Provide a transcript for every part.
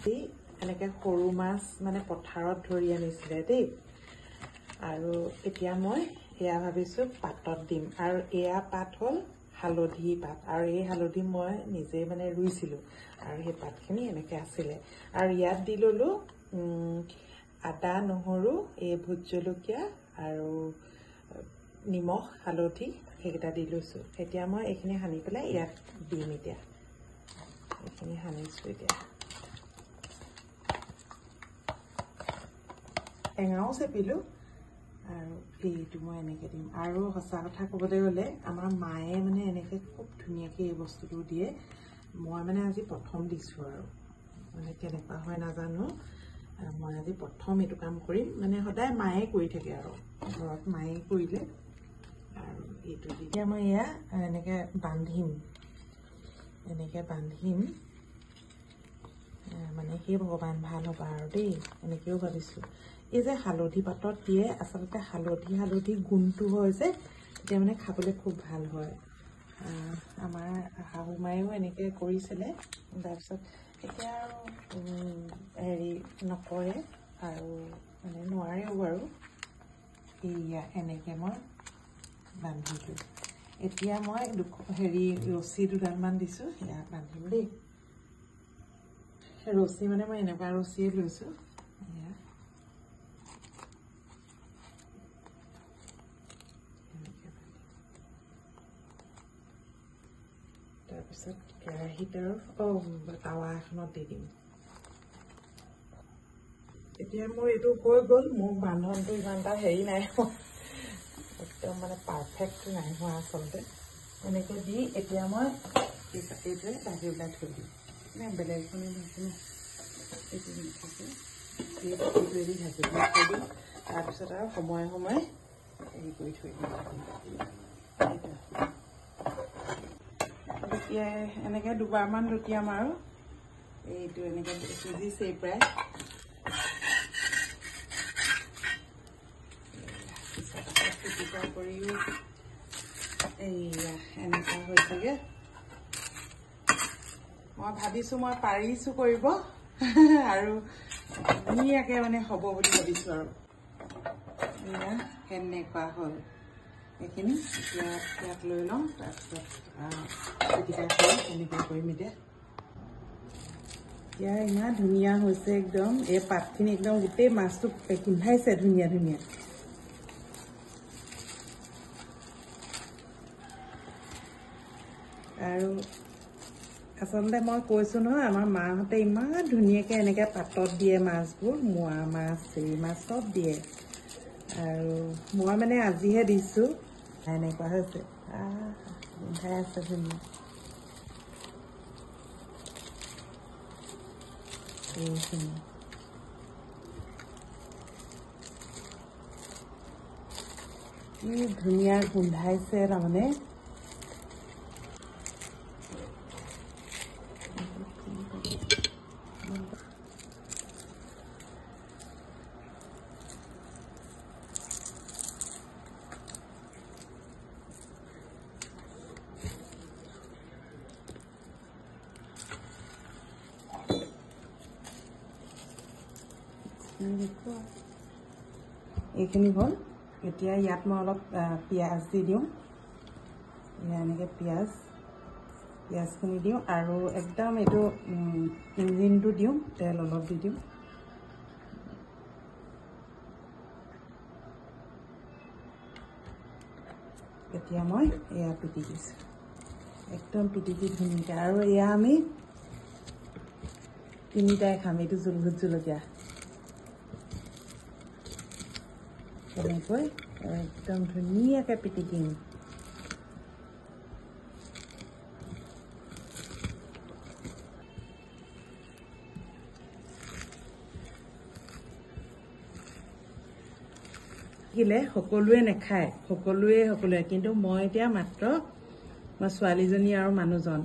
এনেকৈ সৰু মাছ মানে পথাৰত ধৰি আনিছিলে দেই। আৰু এতিয়া মই এয়া ভাবিছোঁ পাতত দিম। আৰু এয়া পাত হ'ল হালধি পাত, আৰু এই হালধি মই নিজে মানে ৰুইছিলোঁ, আৰু সেই পাতখিনি এনেকৈ আছিলে। আৰু ইয়াত দি ল'লোঁ আদা, নহৰু, এই ভোট জলকীয়া আৰু নিমখ, হালধি সেইকেইটা দি লৈছোঁ। এতিয়া মই এইখিনি সানি পেলাই ইয়াত দিম। এতিয়া এইখিনি সানিছোঁ। এতিয়া টেঙাও চেপিলোঁ, আৰু এইটো মই এনেকৈ দিম। আৰু সঁচা কথা ক'বলৈ গ'লে আমাৰ মায়ে মানে এনেকৈ খুব ধুনীয়াকৈ এই বস্তুটো দিয়ে। মই মানে আজি প্ৰথম দিছোঁ, আৰু মানে কেনেকুৱা হয় নাজানো। মই আজি প্ৰথম এইটো কাম কৰিম। মানে সদায় মায়ে কৰি থাকে, আৰু ঘৰত মায়ে কৰিলে। আৰু এইটো এতিয়া মই এয়া এনেকৈ বান্ধিম, মানে সেই ভগৱান ভাল হ'বা আৰু দেই, এনেকৈও ভাবিছোঁ। এই যে হালধি পাতত দিয়ে, আচলতে হালধি গুণটো হয় যে তেতিয়া মানে খাবলৈ খুব ভাল হয়। আমাৰ শাহু মায়েও এনেকৈ কৰিছিলে, তাৰপিছত এতিয়া আৰু হেৰি নকৰে, আৰু মানে নোৱাৰেও বাৰু। এয়া এনেকৈ মই বান্ধিলোঁ। এতিয়া মই ৰছী দুডালমান দিছোঁ, সেয়া বান্ধিম দেই। ৰছী মানে মই এনেকুৱা ৰছীয়ে লৈছোঁ। তাৰপিছত কেৰাহীত আৰু টাৱা এখনত দি দিম। এতিয়া মোৰ এইটো হৈ গ'ল। মোৰ বান্ধনটো ইমান এটা হেৰি নাই হোৱা, একদম মানে পাৰফেক্ট নাই হোৱা আচলতে। এনেকৈ দি এতিয়া মই এইটোৱে ঢাকি পেলাই থৈ দিম। বেলেগ এখনে ঢাকি এইটো নাথাকে, এইটোৱেদি ঢাকি পেলাই থৈ দিম। তাৰপিছত আৰু সময়ে সময়ে হেৰি কৰি থৈ দিম। এনেকৈ দুবাৰমান লুটিয়াম, আৰু এইটো এনেকৈ সিজিছেই প্ৰায়। পিটিকা কৰিও এইয়া এনেকুৱা হৈছেগে। মই ভাবিছোঁ মই পাৰিছোঁ কৰিব, আৰু ধুনীয়াকৈ মানে হ'ব বুলি ভাবিছোঁ। আৰু এয়া সেনেকুৱা হ'ল এইখিনি। এতিয়া ইয়াত লৈ লওঁ, তাৰপিছত পিটিকা কৰি এনেকৈ কৰিম। এতিয়া ইমান ধুনীয়া হৈছে একদম। এই পাতখিনি একদম গোটেই মাছটো গোন্ধাইছে ধুনীয়া ধুনীয়া। আৰু আচলতে মই কৈছোঁ নহয়, আমাৰ মাহঁতে ইমান ধুনীয়াকৈ এনেকৈ পাতত দিয়ে মাছবোৰ, মোৱা মাছ, চেৰি মাছ চব দিয়ে। আৰু মই মানে আজিহে দিছোঁ। এনেকুৱা হৈছে, গোন্ধাই আছে ধুনীয়া। এইখিনি কি ধুনীয়া গোন্ধাইছে তাৰমানে। এইখিনি হ'ল। এতিয়া ইয়াত মই অলপ পিঁয়াজ দি দিওঁ। এনেকৈ পিঁয়াজখিনি দিওঁ, আৰু একদম এইটো ইঞ্জিনটো দিওঁ, তেল অলপ দি দিওঁ। এতিয়া মই এয়া পিটিকিছোঁ, একদম পিটিকি ধুনীয়াকৈ। আৰু এয়া আমি তিনিটাই খাম। এইটো ভোট জলকীয়া তেনেকৈ একদম ধুনীয়াকৈ পিটিকিম। সকলোৱে নাখায়, সকলোৱে, কিন্তু মই এতিয়া মাত্ৰ মই ছোৱালীজনী আৰু মানুহজন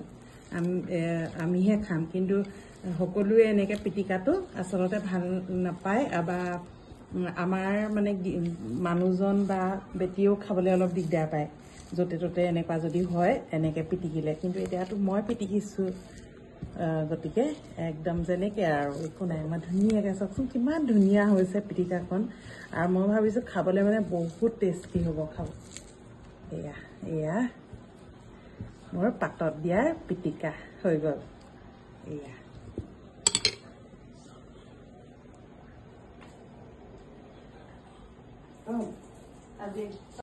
আমিহে খাম। কিন্তু সকলোৱে এনেকৈ পিটিকাটো আচলতে ভাল নাপায়, বা আমাৰ মানে মানুহজন বা বেটিয়েও খাবলৈ অলপ দিগদাৰ পায় য'তে ত'তে এনেকুৱা যদি হয় এনেকৈ পিটিকিলে। কিন্তু এতিয়াতো মই পিটিকিছোঁ, গতিকে একদম যেনেকৈ আৰু একো নাই আমাৰ ধুনীয়াকৈ চাওকচোন কিমান ধুনীয়া হৈছে পিটিকাখন আৰু মই ভাবিছোঁ খাবলৈ মানে বহুত টেষ্টি হ'ব খাব এয়া মোৰ পাতত দিয়াৰ পিটিকা হৈ গ'ল এয়া আজি